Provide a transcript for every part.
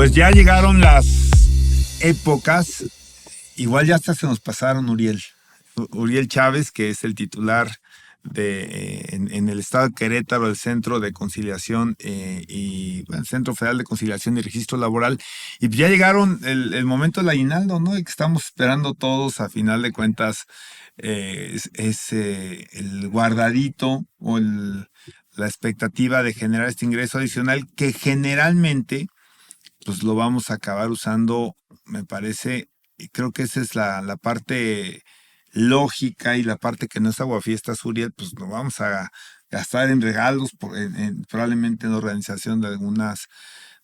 Pues ya llegaron las épocas, igual ya hasta se nos pasaron, Uriel. Uriel Chávez, que es el titular en el estado de Querétaro, el Centro de Conciliación y el Centro Federal de Conciliación y Registro Laboral. Y ya llegaron el momento del aguinaldo, ¿no? El que estamos esperando todos, a final de cuentas, es el guardadito o la expectativa de generar este ingreso adicional que generalmente pues lo vamos a acabar usando, me parece, y creo que esa es la parte lógica y la parte que no es aguafiestas, Uriel, pues lo vamos a gastar en regalos, probablemente en la organización de algunas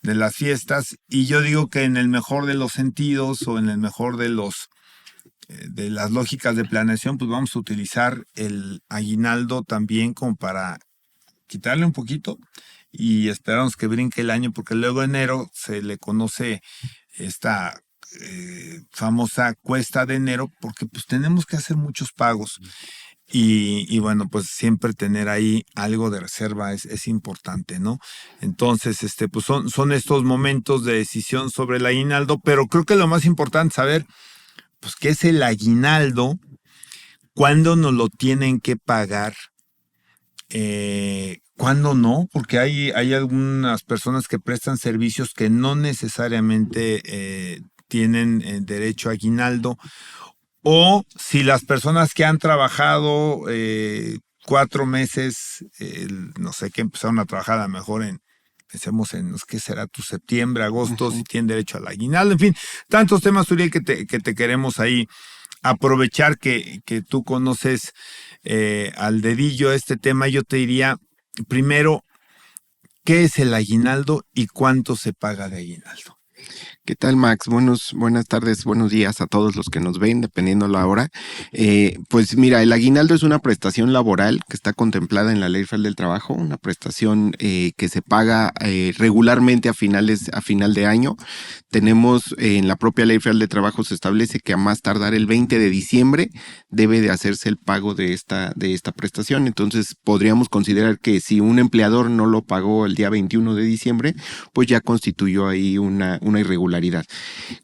de las fiestas, y yo digo que en el mejor de los sentidos o en el mejor de las lógicas de planeación, pues vamos a utilizar el aguinaldo también como para quitarle un poquito y esperamos que brinque el año, porque luego enero se le conoce esta famosa cuesta de enero, porque pues tenemos que hacer muchos pagos y bueno, pues siempre tener ahí algo de reserva es importante, ¿no? Entonces, pues son estos momentos de decisión sobre el aguinaldo, pero creo que lo más importante es saber, pues, qué es el aguinaldo, cuándo nos lo tienen que pagar, ¿cuándo no? Porque hay algunas personas que prestan servicios que no necesariamente tienen derecho a aguinaldo, o si las personas que han trabajado 4 meses, no sé, que empezaron a trabajar a lo mejor pensemos en, ¿qué será? Tu septiembre, agosto, si tienen derecho al aguinaldo, en fin, tantos temas, Uriel, que te queremos ahí aprovechar que tú conoces al dedillo este tema. Yo te diría, primero, ¿qué es el aguinaldo y cuánto se paga de aguinaldo? ¿Qué tal, Max? Buenas tardes, buenos días a todos los que nos ven, dependiendo la hora. Pues mira, el aguinaldo es una prestación laboral que está contemplada en la Ley Federal del Trabajo, una prestación que se paga regularmente a final de año. Tenemos en la propia Ley Federal del Trabajo se establece que a más tardar el 20 de diciembre debe de hacerse el pago de esta prestación. Entonces podríamos considerar que si un empleador no lo pagó el día 21 de diciembre, pues ya constituyó ahí una irregularidad.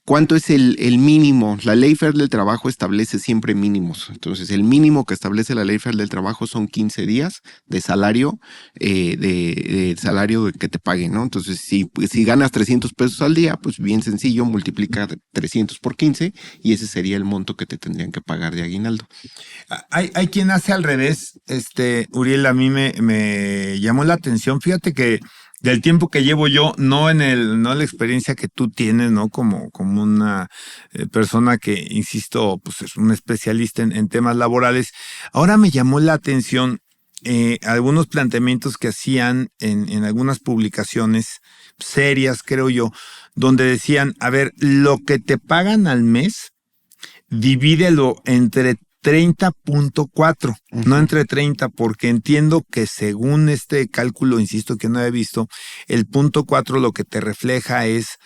¿Cuánto es el mínimo? La Ley Federal del Trabajo establece siempre mínimos. Entonces, el mínimo que establece la Ley Federal del Trabajo son 15 días de salario, de salario que te paguen, ¿no? Entonces, si ganas 300 pesos al día, pues bien sencillo, multiplica 300 por 15 y ese sería el monto que te tendrían que pagar de aguinaldo. Hay quien hace al revés, Uriel, a mí me llamó la atención. Fíjate que del tiempo que llevo yo, no la experiencia que tú tienes, ¿no? Como una persona que, insisto, pues es un especialista en temas laborales. Ahora me llamó la atención algunos planteamientos que hacían en algunas publicaciones serias, creo yo, donde decían, a ver, lo que te pagan al mes, divídelo entre 30.4, no entre 30, porque entiendo que según este cálculo, insisto, que no he visto, el 0.4 lo que te refleja es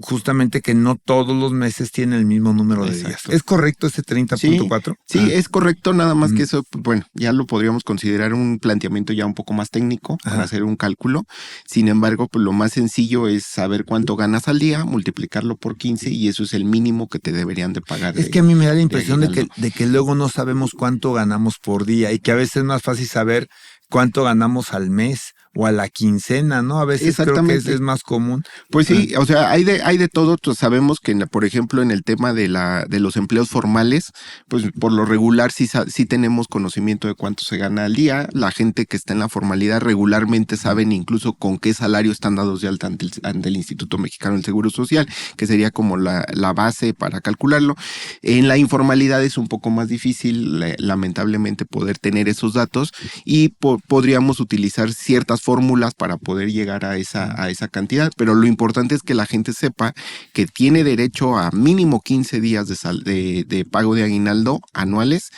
justamente que no todos los meses tienen el mismo número de días. ¿Es correcto ese 30.4? Sí, es correcto, nada más que eso, bueno, ya lo podríamos considerar un planteamiento ya un poco más técnico para hacer un cálculo. Sin embargo, pues lo más sencillo es saber cuánto ganas al día, multiplicarlo por 15 y eso es el mínimo que te deberían de pagar. Es que a mí me da la impresión de que luego no sabemos cuánto ganamos por día y que a veces es más fácil saber cuánto ganamos al mes o a la quincena, ¿no? A veces creo que es más común. Pues sí, o sea, hay de todo. Pues sabemos que, por ejemplo, en el tema de los empleos formales, pues por lo regular sí tenemos conocimiento de cuánto se gana al día. La gente que está en la formalidad regularmente saben incluso con qué salario están dados de alta ante el Instituto Mexicano del Seguro Social, que sería como la base para calcularlo. En la informalidad es un poco más difícil, lamentablemente, poder tener esos datos y podríamos utilizar ciertas fórmulas para poder llegar a esa cantidad, pero lo importante es que la gente sepa que tiene derecho a mínimo 15 días de pago de aguinaldo anuales,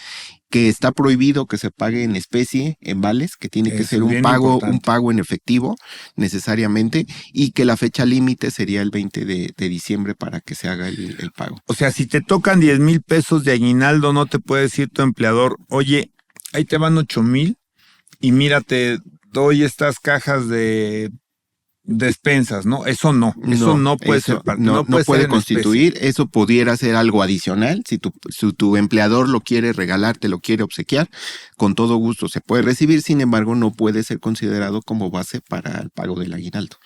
que está prohibido que se pague en especie, en vales, que tiene que ser un pago en efectivo necesariamente, y que la fecha límite sería el 20 de diciembre para que se haga el pago. O sea, si te tocan 10,000 pesos de aguinaldo, no te puede decir tu empleador, oye, ahí te van 8,000 y mira, te doy estas cajas de despensas, ¿no? Eso no puede ser parte, no puede puede ser constituir, eso pudiera ser algo adicional, si tu empleador lo quiere regalar, te lo quiere obsequiar, con todo gusto se puede recibir, sin embargo no puede ser considerado como base para el pago del aguinaldo.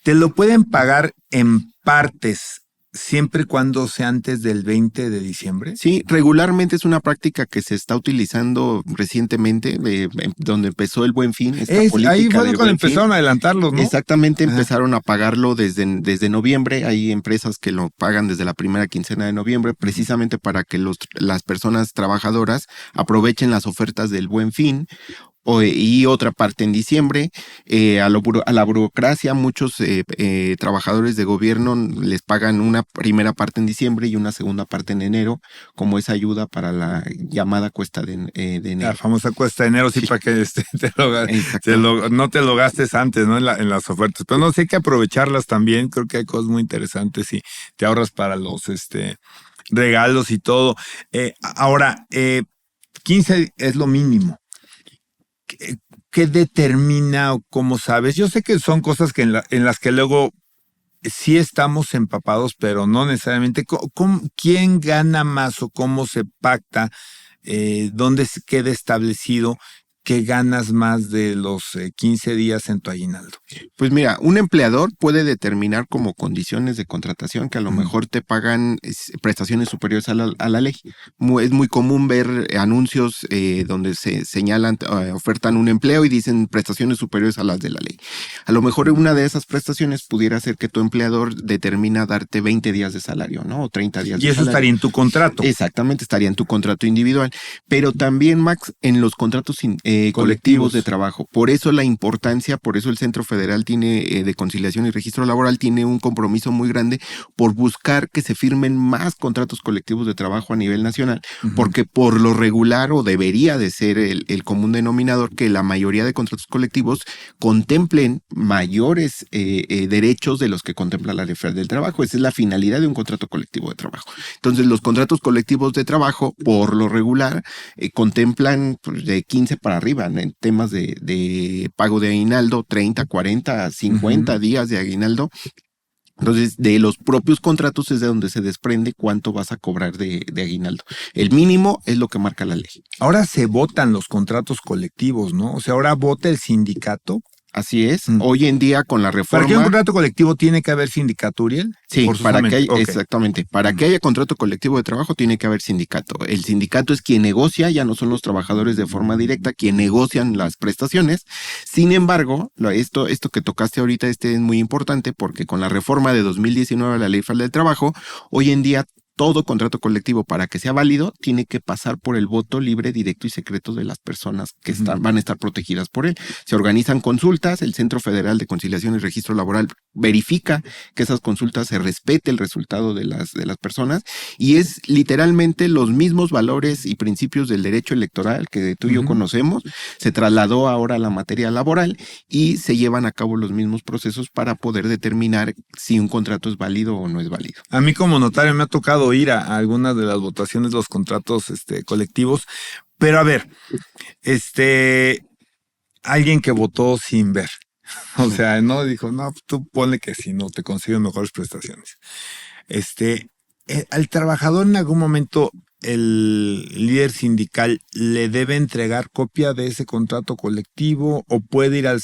Te lo pueden pagar en partes, siempre y cuando sea antes del 20 de diciembre. Sí, regularmente es una práctica que se está utilizando recientemente, donde empezó el Buen Fin. Ahí fue cuando empezaron a adelantarlos, ¿no? Exactamente, empezaron a pagarlo desde noviembre. Hay empresas que lo pagan desde la primera quincena de noviembre, precisamente para que las personas trabajadoras aprovechen las ofertas del Buen Fin. Y otra parte en diciembre. A la burocracia, muchos trabajadores de gobierno les pagan una primera parte en diciembre y una segunda parte en enero, como esa ayuda para la llamada cuesta de enero. La famosa cuesta de enero, sí. Para que no te lo gastes antes, ¿no? En las ofertas. Pero no sé, hay que aprovecharlas también. Creo que hay cosas muy interesantes y te ahorras para los regalos y todo. Ahora, 15 es lo mínimo. ¿Qué determina o cómo sabes? Yo sé que son cosas que en las que luego sí estamos empapados, pero no necesariamente. ¿Quién gana más o cómo se pacta? ¿Dónde queda establecido que ganas más de los 15 días en tu aguinaldo? Pues mira, un empleador puede determinar como condiciones de contratación que a lo mejor te pagan prestaciones superiores a la ley. Es muy común ver anuncios donde se señalan, ofertan un empleo y dicen prestaciones superiores a las de la ley. A lo mejor una de esas prestaciones pudiera ser que tu empleador determina darte 20 días de salario, ¿no? O 30 días de salario. Y eso estaría en tu contrato. Exactamente, estaría en tu contrato individual. Pero también, Max, en los contratos colectivos de trabajo. Por eso la importancia, por eso el Centro Federal de Conciliación y Registro Laboral tiene un compromiso muy grande por buscar que se firmen más contratos colectivos de trabajo a nivel nacional, porque por lo regular, o debería de ser el común denominador, que la mayoría de contratos colectivos contemplen mayores derechos de los que contempla la Ley Federal del Trabajo. Esa es la finalidad de un contrato colectivo de trabajo. Entonces, los contratos colectivos de trabajo, por lo regular, contemplan de 15 para arriba en temas de pago de aguinaldo, 30, 40, 50 días de aguinaldo. Entonces, de los propios contratos es de donde se desprende cuánto vas a cobrar de aguinaldo. El mínimo es lo que marca la ley. Ahora se votan los contratos colectivos, ¿no? O sea, ahora vota el sindicato. Así es. Hoy en día con la reforma... ¿Para que un contrato colectivo tiene que haber sindicato, Uriel? Sí, exactamente. Para que haya contrato colectivo de trabajo tiene que haber sindicato. El sindicato es quien negocia, ya no son los trabajadores de forma directa quien negocian las prestaciones. Sin embargo, esto que tocaste ahorita es muy importante porque con la reforma de 2019 a la Ley Federal del Trabajo, hoy en día todo contrato colectivo, para que sea válido, tiene que pasar por el voto libre, directo y secreto de las personas que van a estar protegidas por él. Se organizan consultas, el Centro Federal de Conciliación y Registro Laboral verifica que esas consultas se respete el resultado de las personas, y es literalmente los mismos valores y principios del derecho electoral que tú y yo conocemos, se trasladó ahora a la materia laboral y se llevan a cabo los mismos procesos para poder determinar si un contrato es válido o no es válido. A mí como notario me ha tocado ir a algunas de las votaciones de los contratos colectivos, pero a ver, alguien que votó sin ver, o sea, no dijo, no, tú ponle que si no te consiguen mejores prestaciones. Al trabajador en algún momento el líder sindical le debe entregar copia de ese contrato colectivo, o puede ir al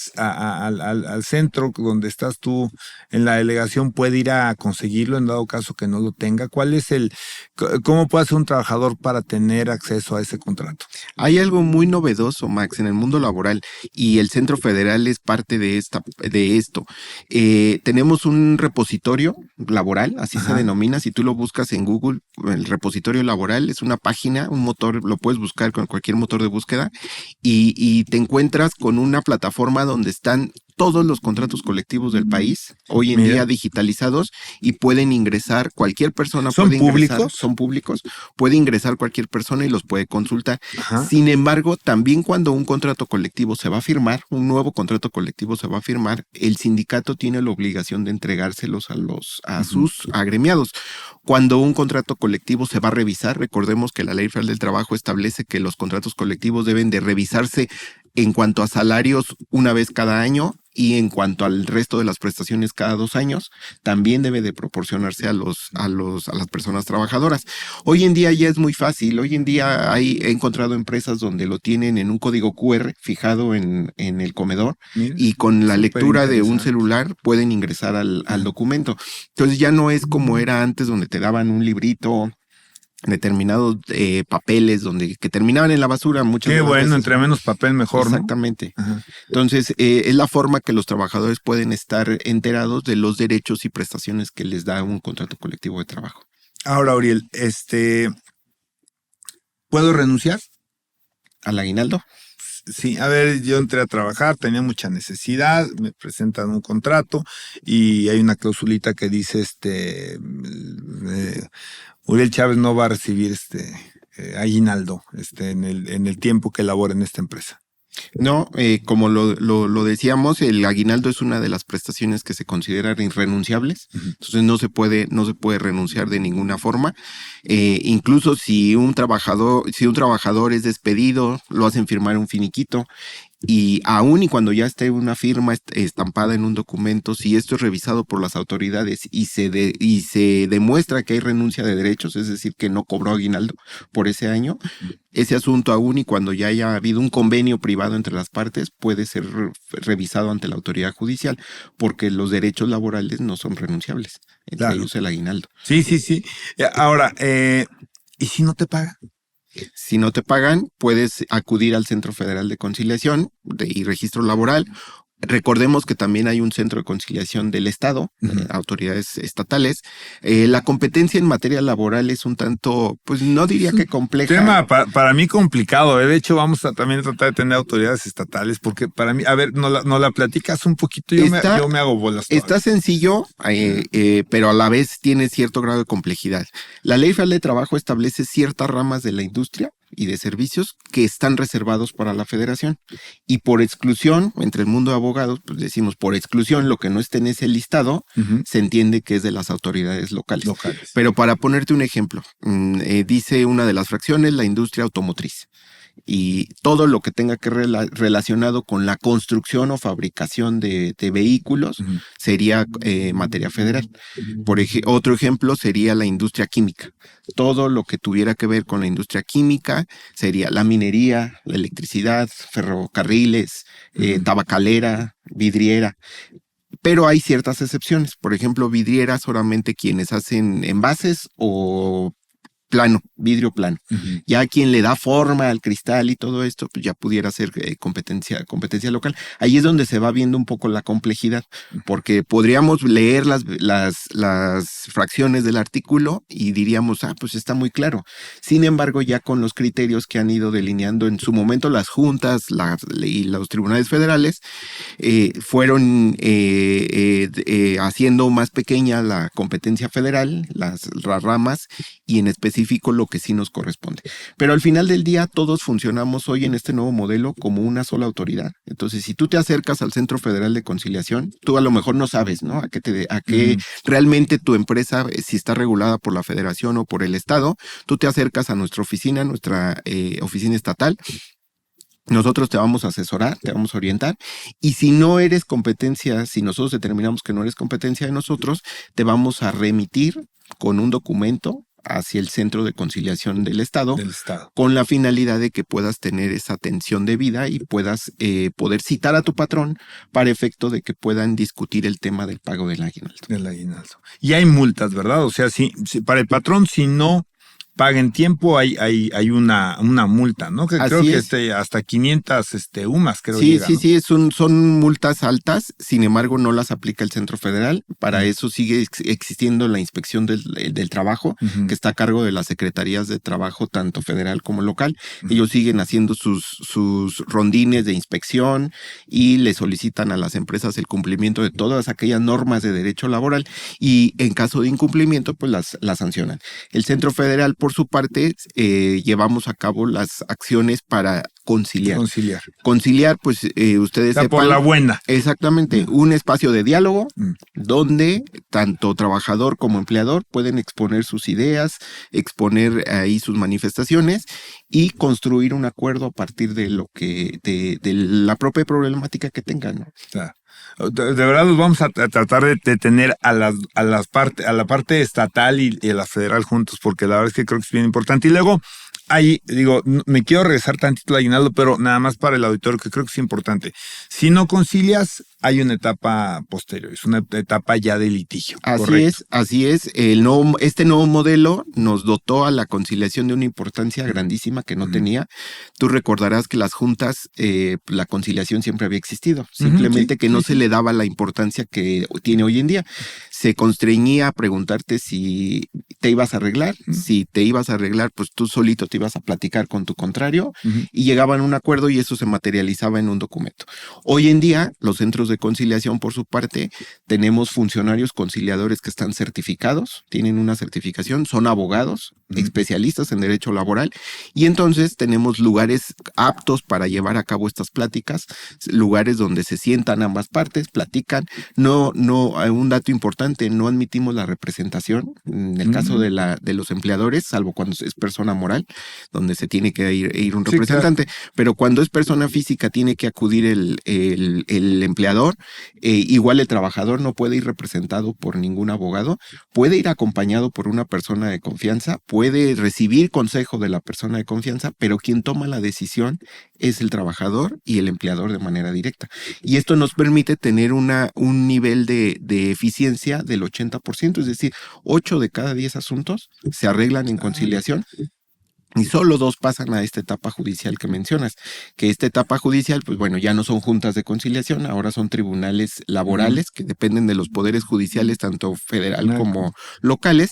centro donde estás tú en la delegación, puede ir a conseguirlo en dado caso que no lo tenga. ¿Cómo puede hacer un trabajador para tener acceso a ese contrato? Hay algo muy novedoso, Max, en el mundo laboral, y el Centro Federal es parte de esto. Tenemos un repositorio laboral, así se denomina. Si tú lo buscas en Google, el repositorio laboral es una página, un motor, lo puedes buscar con cualquier motor de búsqueda, y te encuentras con una plataforma donde están todos los contratos colectivos del país, hoy en día digitalizados, y pueden ingresar cualquier persona. ¿Son públicos? Son públicos, puede ingresar cualquier persona y los puede consultar. Sin embargo, también cuando un contrato colectivo se va a firmar, un nuevo contrato colectivo se va a firmar, el sindicato tiene la obligación de entregárselos a sus agremiados. Cuando un contrato colectivo se va a revisar, recordemos que la Ley Federal del Trabajo establece que los contratos colectivos deben de revisarse en cuanto a salarios una vez cada año, y en cuanto al resto de las prestaciones cada 2 años, también debe de proporcionarse a las personas trabajadoras. Hoy en día ya es muy fácil. Hoy en día he encontrado empresas donde lo tienen en un código QR fijado en el comedor. Mira, y con la lectura de un celular pueden ingresar al documento. Entonces ya no es como era antes, donde te daban un librito, determinados papeles que terminaban en la basura muchas veces. Qué bueno, veces. Entre menos papel mejor, exactamente, ¿no? Ajá. Entonces es la forma que los trabajadores pueden estar enterados de los derechos y prestaciones que les da un contrato colectivo de trabajo. Ahora, Uriel, ¿puedo renunciar al aguinaldo? Sí, a ver, yo entré a trabajar, tenía mucha necesidad, me presentan un contrato y hay una clausulita que dice Uriel Chávez no va a recibir aguinaldo en el tiempo que labora en esta empresa. No, como lo decíamos, el aguinaldo es una de las prestaciones que se consideran irrenunciables. Entonces no se puede renunciar de ninguna forma. Incluso si un trabajador es despedido, lo hacen firmar un finiquito. Y aún y cuando ya esté una firma estampada en un documento, si esto es revisado por las autoridades y se demuestra que hay renuncia de derechos, es decir, que no cobró aguinaldo por ese año, ese asunto aún y cuando ya haya habido un convenio privado entre las partes, puede ser revisado ante la autoridad judicial, porque los derechos laborales no son renunciables, entre ellos el aguinaldo. Sí. Ahora, ¿y si no te paga? Si no te pagan, puedes acudir al Centro Federal de Conciliación y Registro Laboral. Recordemos que también hay un centro de conciliación del Estado, autoridades estatales. La competencia en materia laboral es un tanto, pues no diría que compleja. Tema para mí complicado. De hecho, vamos a también tratar de tener autoridades estatales, porque para mí, a ver, no la platicas un poquito, yo me hago bolas. Está sencillo, pero a la vez tiene cierto grado de complejidad. La Ley Federal de Trabajo establece ciertas ramas de la industria y de servicios que están reservados para la federación, y por exclusión, entre el mundo de abogados, pues decimos por exclusión, lo que no esté en ese listado, se entiende que es de las autoridades locales. Pero para ponerte un ejemplo, dice una de las fracciones, la industria automotriz. Y todo lo que tenga que relacionado con la construcción o fabricación de vehículos sería materia federal. Otro ejemplo sería la industria química. Todo lo que tuviera que ver con la industria química sería la minería, la electricidad, ferrocarriles, tabacalera, vidriera. Pero hay ciertas excepciones. Por ejemplo, vidriera solamente quienes hacen envases o vidrio plano. Ya quien le da forma al cristal y todo esto, pues ya pudiera ser competencia local. Ahí es donde se va viendo un poco la complejidad, porque podríamos leer las fracciones del artículo y diríamos, pues está muy claro. Sin embargo, ya con los criterios que han ido delineando en su momento las juntas y los tribunales federales, fueron haciendo más pequeña la competencia federal, las ramas, y en específico lo que sí nos corresponde. Pero al final del día todos funcionamos hoy en este nuevo modelo como una sola autoridad. Entonces, si tú te acercas al Centro Federal de Conciliación, tú a lo mejor no sabes, ¿no? A qué realmente tu empresa, si está regulada por la federación o por el estado, tú te acercas a nuestra oficina oficina estatal. Nosotros te vamos a asesorar, te vamos a orientar, y si no eres competencia, si nosotros determinamos que no eres competencia de nosotros, te vamos a remitir con un documento hacia el Centro de Conciliación del Estado, con la finalidad de que puedas tener esa atención debida y puedas poder citar a tu patrón para efecto de que puedan discutir el tema del pago del aguinaldo. Y hay multas, ¿verdad? O sea, si para el patrón, si no paga en tiempo, hay una multa, ¿no? Que creo que hasta 500 UMAS, creo. Sí, llega, sí, ¿no? sí, son multas altas, sin embargo no las aplica el Centro Federal. Para eso sigue existiendo la Inspección del Trabajo, que está a cargo de las Secretarías de Trabajo, tanto federal como local. Ellos siguen haciendo sus rondines de inspección y le solicitan a las empresas el cumplimiento de todas aquellas normas de derecho laboral, y en caso de incumplimiento, pues las sancionan. El Centro Federal, por su parte, llevamos a cabo las acciones para conciliar. Conciliar, pues ustedes sepan. Por la buena. Exactamente, un espacio de diálogo donde tanto trabajador como empleador pueden exponer sus ideas, exponer ahí sus manifestaciones y construir un acuerdo a partir de lo que de la propia problemática que tengan, ¿no? Claro. De verdad los vamos a tratar de tener a la parte estatal y a la federal juntos, porque la verdad es que creo que es bien importante. Y luego, ahí, digo, me quiero regresar tantito al aguinaldo, pero nada más para el auditorio, que creo que es importante. Si no concilias, hay una etapa posterior, es una etapa ya de litigio. Así es. Este nuevo modelo nos dotó a la conciliación de una importancia grandísima que no tenía. Tú recordarás que las juntas, la conciliación siempre había existido, simplemente que no se le daba la importancia que tiene hoy en día. Se constreñía a preguntarte si te ibas a arreglar. Si te ibas a arreglar, pues tú solito te ibas a platicar con tu contrario y llegaban a un acuerdo y eso se materializaba en un documento. Hoy en día, los centros de conciliación, por su parte, tenemos funcionarios conciliadores que están certificados, tienen una certificación, son abogados, especialistas en derecho laboral, y entonces tenemos lugares aptos para llevar a cabo estas pláticas, lugares donde se sientan ambas partes, platican. Un dato importante, no admitimos la representación en el caso de los empleadores, salvo cuando es persona moral, donde se tiene que ir un representante, claro. Pero cuando es persona física tiene que acudir el empleador. Igual el trabajador no puede ir representado por ningún abogado, puede ir acompañado por una persona de confianza, puede recibir consejo de la persona de confianza, pero quien toma la decisión es el trabajador y el empleador de manera directa. Y esto nos permite tener un nivel de eficiencia del 80%, es decir, 8 de cada 10 asuntos se arreglan en conciliación. Y solo 2 pasan a esta etapa judicial que mencionas, que esta etapa judicial, pues bueno, ya no son juntas de conciliación, ahora son tribunales laborales que dependen de los poderes judiciales, tanto federal como locales,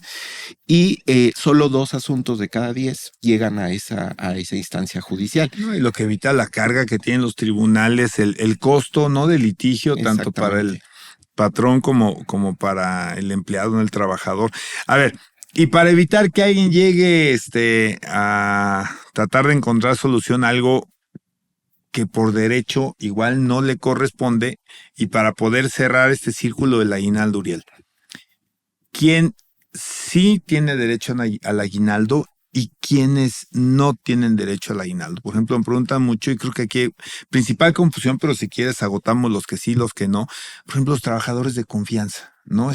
y solo 2 asuntos de cada 10 llegan a esa instancia judicial. No, y lo que evita la carga que tienen los tribunales, el costo, ¿no?, de litigio, tanto para el patrón como para el empleado, el trabajador. A ver, y para evitar que alguien llegue a tratar de encontrar solución a algo que por derecho igual no le corresponde, y para poder cerrar este círculo del aguinaldo, Uriel, ¿quién sí tiene derecho al aguinaldo y quiénes no tienen derecho al aguinaldo? Por ejemplo, me preguntan mucho, y creo que aquí principal confusión, pero si quieres agotamos los que sí, los que no. Por ejemplo, los trabajadores de confianza, ¿no?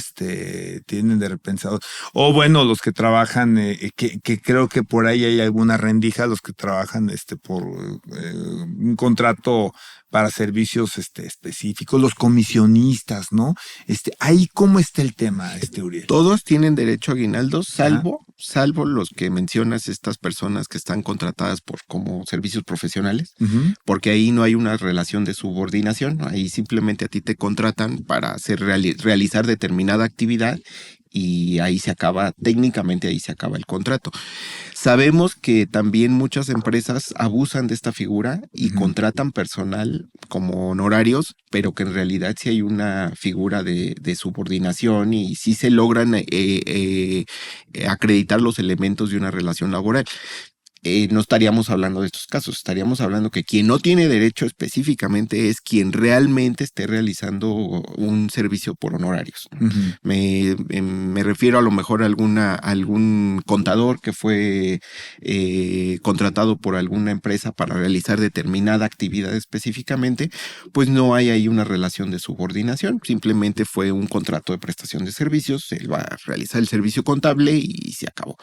Tienen de repensados. O bueno, los que trabajan, que creo que por ahí hay alguna rendija, los que trabajan por un contrato para servicios específicos, los comisionistas, ¿no? Ahí, ¿cómo está el tema, Uriel? Todos tienen derecho a aguinaldo, salvo los que mencionas, estas personas que están contratadas como servicios profesionales, porque ahí no hay una relación de subordinación, ahí simplemente a ti te contratan para realizar determinada actividad y ahí se acaba, técnicamente ahí se acaba el contrato. Sabemos que también muchas empresas abusan de esta figura y contratan personal como honorarios, pero que en realidad sí hay una figura de subordinación y sí se logran acreditar los elementos de una relación laboral. No estaríamos hablando de estos casos, estaríamos hablando que quien no tiene derecho específicamente es quien realmente esté realizando un servicio por honorarios. Me refiero a lo mejor a algún contador que fue contratado por alguna empresa para realizar determinada actividad específicamente, pues no hay ahí una relación de subordinación, simplemente fue un contrato de prestación de servicios, él va a realizar el servicio contable y se acabó.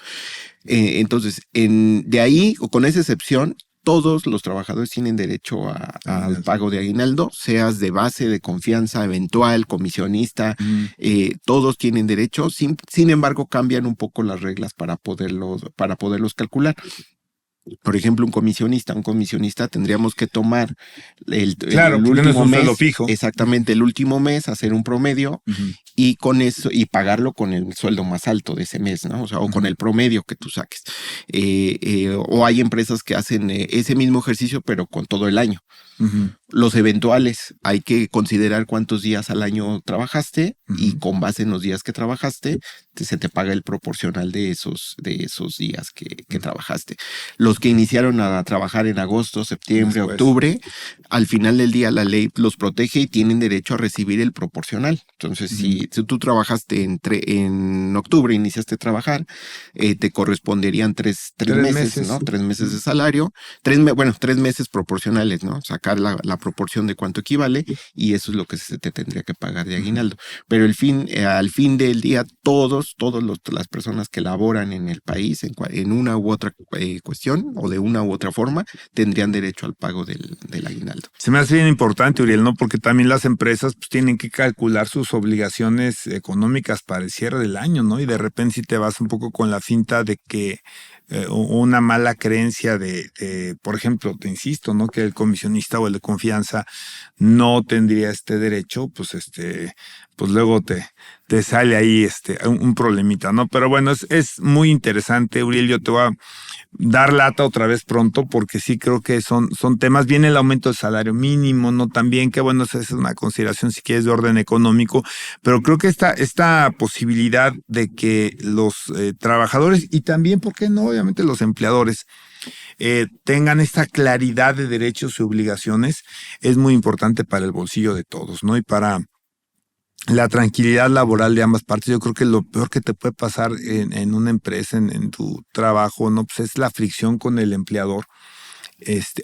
Entonces, de ahí, o con esa excepción, todos los trabajadores tienen derecho al pago de aguinaldo, seas de base, de confianza, eventual, comisionista, todos tienen derecho, sin embargo, cambian un poco las reglas para poderlos calcular. Por ejemplo, un comisionista tendríamos que tomar el último mes, fijo. Exactamente, el último mes, hacer un promedio y con eso, y pagarlo con el sueldo más alto de ese mes, ¿no? O sea, o con el promedio que tú saques. O hay empresas que hacen ese mismo ejercicio, pero con todo el año. Los eventuales, hay que considerar cuántos días al año trabajaste y con base en los días que trabajaste, se te paga el proporcional de esos días que trabajaste. Los que iniciaron a trabajar en agosto, septiembre, octubre, al final del día la ley los protege y tienen derecho a recibir el proporcional. Entonces, si tú trabajaste en octubre, iniciaste a trabajar, te corresponderían tres meses, ¿no? 3 meses de salario, 3 meses proporcionales, ¿no? O sea, sacar la proporción de cuánto equivale y eso es lo que se te tendría que pagar de aguinaldo. Pero al fin del día, todas las personas que laboran en el país en una u otra cuestión o de una u otra forma tendrían derecho al pago del aguinaldo. Se me hace bien importante, Uriel, ¿no? Porque también las empresas pues, tienen que calcular sus obligaciones económicas para el cierre del año, ¿no? Y de repente si te vas un poco con la finta de que una mala creencia por ejemplo, te insisto, ¿no? Que el comisionista o el de confianza no tendría este derecho, pues luego te sale ahí un problemita, ¿no? Pero bueno, es muy interesante, Uriel. Yo te voy a dar lata otra vez pronto porque sí creo que son temas. Viene el aumento del salario mínimo, ¿no? También, que bueno, esa es una consideración si quieres de orden económico, pero creo que esta posibilidad de que los trabajadores y también, ¿por qué no? Obviamente los empleadores tengan esta claridad de derechos y obligaciones es muy importante para el bolsillo de todos, ¿no? Y para la tranquilidad laboral de ambas partes. Yo creo que lo peor que te puede pasar en una empresa, en tu trabajo, ¿no? Pues es la fricción con el empleador,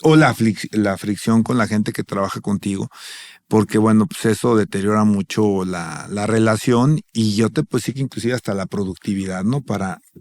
o la fricción con la gente que trabaja contigo, porque bueno, pues eso deteriora mucho la relación y yo te puedo decir que inclusive hasta la productividad, ¿no?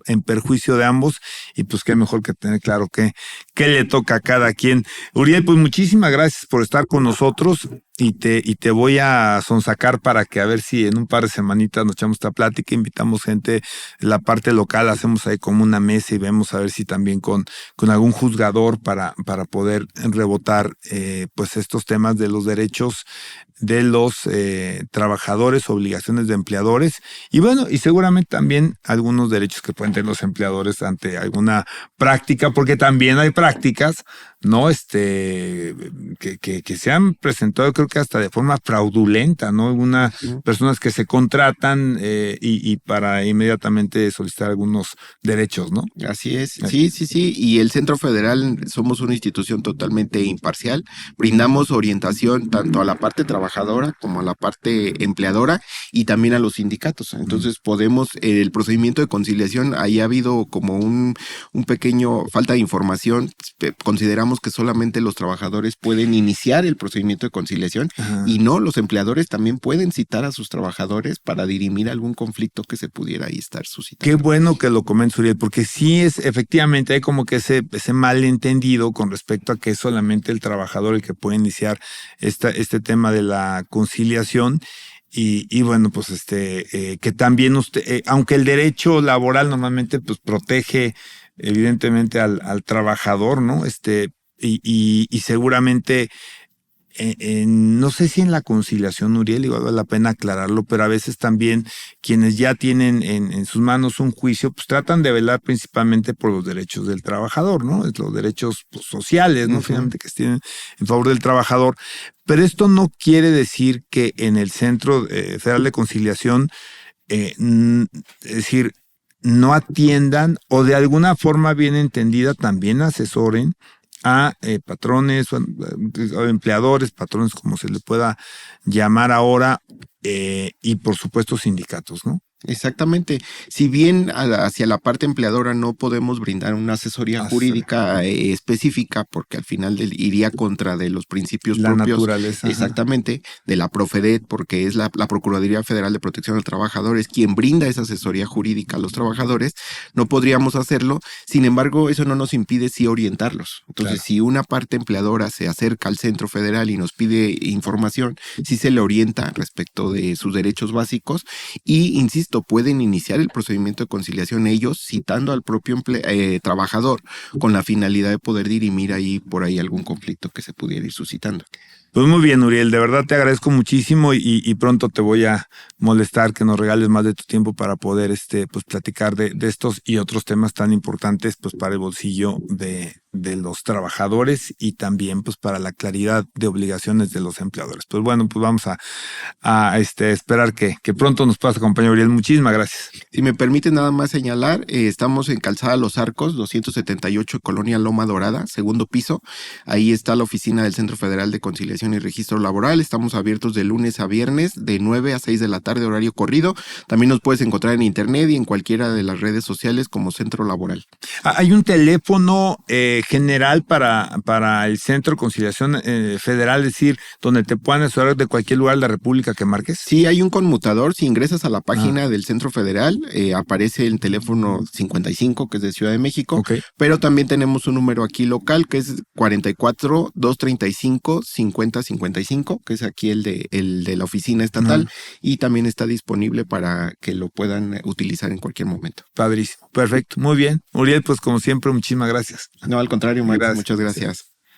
En perjuicio de ambos, y pues qué mejor que tener claro qué le toca a cada quien. Uriel, pues muchísimas gracias por estar con nosotros y te voy a sonsacar para que a ver si en un par de semanitas nos echamos esta plática, invitamos gente de la parte local, hacemos ahí como una mesa y vemos a ver si también con algún juzgador para poder rebotar pues estos temas de los derechos de los trabajadores, obligaciones de empleadores y bueno, y seguramente también algunos derechos que pueden tener los empleadores ante alguna práctica, porque también hay prácticas, ¿no? Que se han presentado, creo que hasta de forma fraudulenta, ¿no? Algunas personas que se contratan y para inmediatamente solicitar algunos derechos, ¿no? Así es, sí. Y el Centro Federal somos una institución totalmente imparcial. Brindamos orientación tanto a la parte trabajadora como a la parte empleadora y también a los sindicatos. Entonces el procedimiento de conciliación, ahí ha habido como un pequeño falta de información. Consideramos que solamente los trabajadores pueden iniciar el procedimiento de conciliación. Ajá. Y no, los empleadores también pueden citar a sus trabajadores para dirimir algún conflicto que se pudiera ahí estar suscitando. Qué bueno que lo comentes, Uriel, porque sí efectivamente hay como que ese malentendido con respecto a que es solamente el trabajador el que puede iniciar este tema de la conciliación. Y bueno, pues que también aunque el derecho laboral normalmente pues protege evidentemente al trabajador, ¿no? Y seguramente no sé si en la conciliación, Uriel, igual vale la pena aclararlo, pero a veces también quienes ya tienen en sus manos un juicio, pues tratan de velar principalmente por los derechos del trabajador, ¿no? Los derechos pues, sociales, ¿no? Uh-huh. Finalmente que estén en favor del trabajador. Pero esto no quiere decir que en el Centro Federal de Conciliación, es decir, no atiendan o de alguna forma bien entendida también asesoren a patrones o empleadores, patrones como se le pueda llamar ahora, y por supuesto sindicatos, ¿no? Exactamente. Si bien hacia la parte empleadora no podemos brindar una asesoría jurídica específica, porque al final iría contra de los principios la propios. Naturaleza. Exactamente, de la Profedet, porque es la Procuraduría Federal de Protección al Trabajador, es quien brinda esa asesoría jurídica a los trabajadores, no podríamos hacerlo. Sin embargo, eso no nos impide sí orientarlos. Entonces, claro, si una parte empleadora se acerca al Centro Federal y nos pide información, sí se le orienta respecto de sus derechos básicos y, insisto, pueden iniciar el procedimiento de conciliación ellos citando al propio trabajador con la finalidad de poder dirimir por ahí algún conflicto que se pudiera ir suscitando. Pues muy bien, Uriel, de verdad te agradezco muchísimo y pronto te voy a molestar que nos regales más de tu tiempo para poder pues platicar de estos y otros temas tan importantes pues para el bolsillo de los trabajadores y también pues para la claridad de obligaciones de los empleadores. Pues bueno, pues vamos a esperar que pronto nos puedas acompañar, Uriel. Muchísimas gracias. Si me permite nada más señalar, estamos en Calzada Los Arcos, 278, Colonia Loma Dorada, segundo piso. Ahí está la oficina del Centro Federal de Conciliación y Registro Laboral. Estamos abiertos de lunes a viernes, de 9 a 6 de la tarde, horario corrido. También nos puedes encontrar en internet y en cualquiera de las redes sociales como Centro Laboral. Hay un teléfono general para el Centro de Conciliación Federal, es decir, donde te puedan asesorar de cualquier lugar de la República que marques? Sí, hay un conmutador. Si ingresas a la página del Centro Federal, aparece el teléfono 55, que es de Ciudad de México, Okay. pero también tenemos un número aquí local, que es 44-235-5055, que es aquí el de la oficina estatal, y también está disponible para que lo puedan utilizar en cualquier momento. Padrísimo. Perfecto. Muy bien. Uriel, pues como siempre, muchísimas gracias. No, al contrario, Max, Gracias. muchas gracias.